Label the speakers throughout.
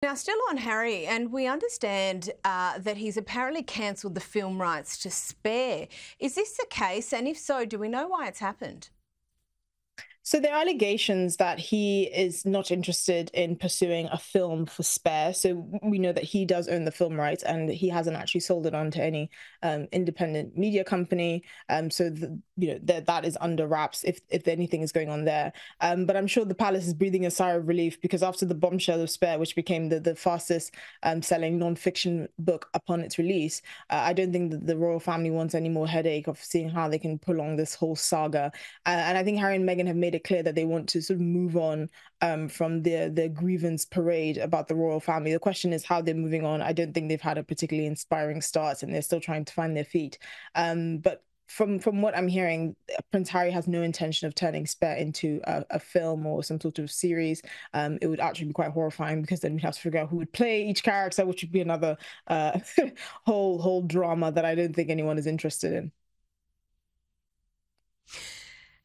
Speaker 1: Now, still on Harry, and we understand that he's apparently cancelled the film rights to Spare. Is this the case? And if so, do we know why it's happened?
Speaker 2: So there are allegations that he is not interested in pursuing a film for Spare. So we know that he does own the film rights, and he hasn't actually sold it on to any independent media company. That is under wraps if anything is going on there. But I'm sure the palace is breathing a sigh of relief because after the bombshell of Spare, which became the fastest selling non-fiction book upon its release, I don't think that the royal family wants any more headache of seeing how they can prolong this whole saga. And I think Harry and Meghan have made it clear that they want to sort of move on from their grievance parade about the royal family. The question is how they're moving on. I don't think they've had a particularly inspiring start, and they're still trying to find their feet. But from what I'm hearing, Prince Harry has no intention of turning Spare into a film or some sort of series. It would actually be quite horrifying because then we'd have to figure out who would play each character, which would be another whole drama that I don't think anyone is interested in.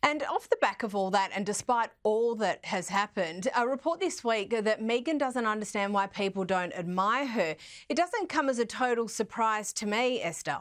Speaker 1: And off the back of all that, and despite all that has happened, a report this week that Meghan doesn't understand why people don't admire her. It doesn't come as a total surprise to me, Esther.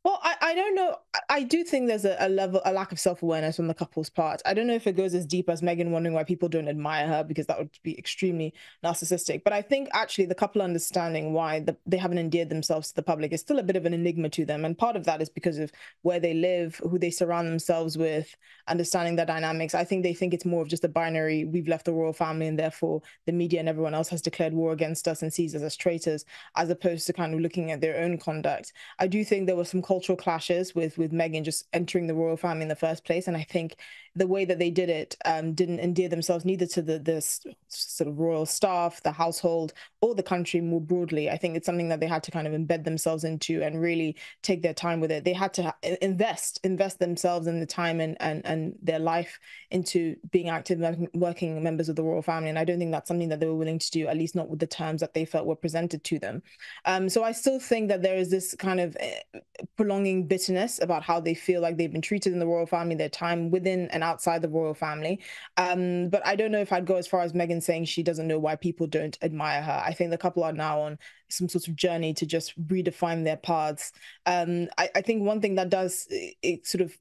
Speaker 2: Well, I don't know. I do think there's a lack of self-awareness on the couple's part. I don't know if it goes as deep as Meghan wondering why people don't admire her, because that would be extremely narcissistic. But I think actually the couple understanding why they haven't endeared themselves to the public is still a bit of an enigma to them. And part of that is because of where they live, who they surround themselves with, understanding their dynamics. I think they think it's more of just a binary, we've left the royal family and therefore the media and everyone else has declared war against us and sees us as traitors, as opposed to kind of looking at their own conduct. I do think there was some cultural clashes with Meghan just entering the royal family in the first place, and I think the way that they did it didn't endear themselves neither to the sort of royal staff, the household, or the country more broadly. I think it's something that they had to kind of embed themselves into and really take their time with it. They had to invest themselves in the time and their life into being active working members of the royal family, and I don't think that's something that they were willing to do, at least not with the terms that they felt were presented to them. So I still think that there is this kind of prolonging bitterness about how they feel like they've been treated in the royal family, their time within and outside the royal family. But I don't know if I'd go as far as Meghan saying she doesn't know why people don't admire her. I think the couple are now on some sort of journey to just redefine their paths. I think one thing that does it sort of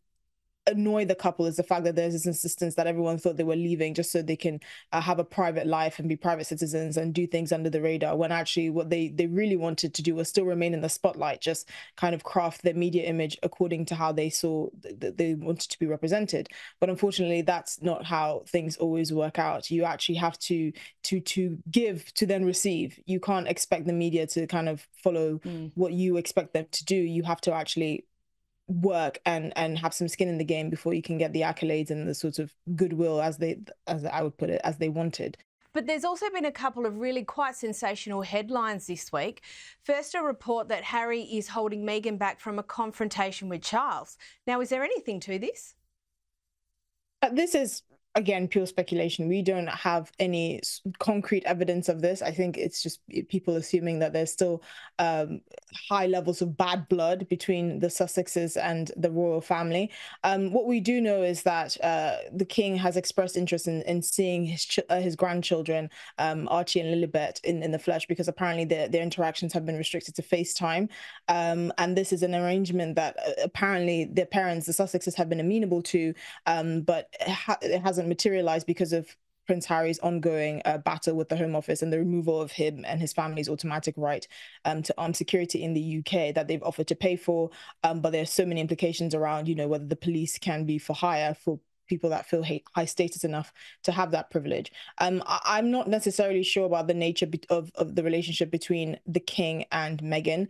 Speaker 2: annoy the couple is the fact that there's this insistence that everyone thought they were leaving just so they can have a private life and be private citizens and do things under the radar, when actually what they really wanted to do was still remain in the spotlight, just kind of craft their media image according to how they saw that they wanted to be represented. But unfortunately, that's not how things always work out. You actually have to give to then receive. You can't expect the media to kind of follow what you expect them to do. You have to actually work and have some skin in the game before you can get the accolades and the sort of goodwill, as I would put it, as they wanted.
Speaker 1: But there's also been a couple of really quite sensational headlines this week. First, a report that Harry is holding Meghan back from a confrontation with Charles. Now, is there anything to this?
Speaker 2: This is, again, pure speculation. We don't have any concrete evidence of this. I think it's just people assuming that there's still high levels of bad blood between the Sussexes and the royal family. What we do know is that the king has expressed interest in seeing his grandchildren, Archie and Lilibet, in the flesh, because apparently their interactions have been restricted to FaceTime. And this is an arrangement that apparently their parents, the Sussexes, have been amenable to, but it hasn't materialized because of Prince Harry's ongoing battle with the Home Office and the removal of him and his family's automatic right to armed security in the UK that they've offered to pay for. But there's so many implications around, whether the police can be for hire for people that feel high status enough to have that privilege. I'm not necessarily sure about the nature of the relationship between the king and Meghan.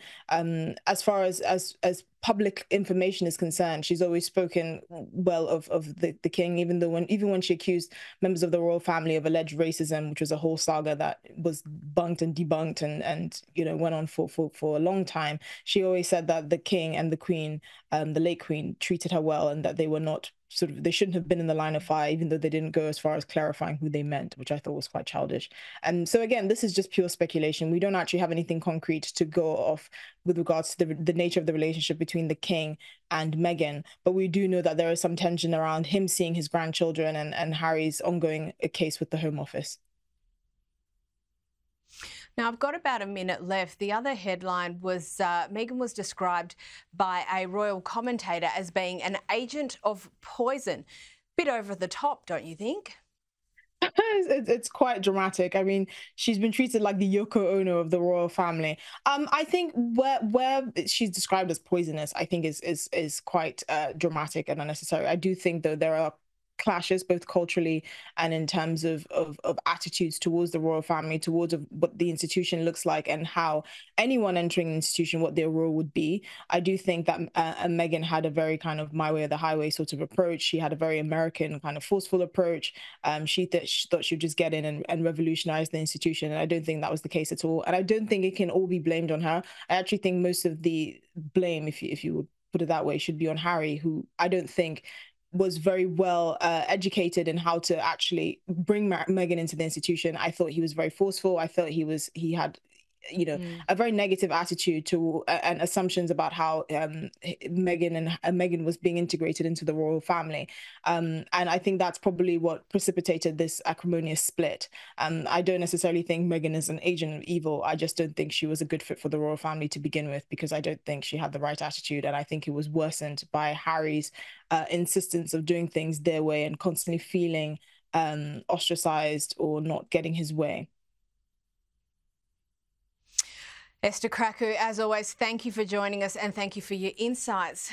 Speaker 2: As far as public information is concerned, she's always spoken well of the king, even when she accused members of the royal family of alleged racism, which was a whole saga that was bunked and debunked and went on for a long time. She always said that the king and the queen, the late queen, treated her well, and that they shouldn't have been in the line of fire, even though they didn't go as far as clarifying who they meant, which I thought was quite childish. And so again, this is just pure speculation. We don't actually have anything concrete to go off with regards to the nature of the relationship between the king and Meghan, but we do know that there is some tension around him seeing his grandchildren and Harry's ongoing case with the Home Office.
Speaker 1: Now, I've got about a minute left. The other headline was Meghan was described by a royal commentator as being an agent of poison. Bit over the top, don't you think?
Speaker 2: It's quite dramatic. I mean, she's been treated like the Yoko Ono of the royal family. I think where she's described as poisonous, I think is quite dramatic and unnecessary. I do think though there are clashes both culturally and in terms of attitudes towards the royal family, towards what the institution looks like and how anyone entering the institution, what their role would be. I do think that Meghan had a very kind of my way or the highway sort of approach. She had a very American kind of forceful approach. She thought she'd just get in and revolutionize the institution. And I don't think that was the case at all. And I don't think it can all be blamed on her. I actually think most of the blame, if you would put it that way, should be on Harry, who I don't think was very well educated in how to actually bring Meghan into the institution. I thought he was very forceful. I thought he had a very negative attitude to and assumptions about how Meghan was being integrated into the royal family, and I think that's probably what precipitated this acrimonious split. I don't necessarily think Meghan is an agent of evil. I just don't think she was a good fit for the royal family to begin with, because I don't think she had the right attitude, and I think it was worsened by Harry's insistence of doing things their way and constantly feeling ostracized or not getting his way.
Speaker 1: Esther Krakue, as always, thank you for joining us and thank you for your insights.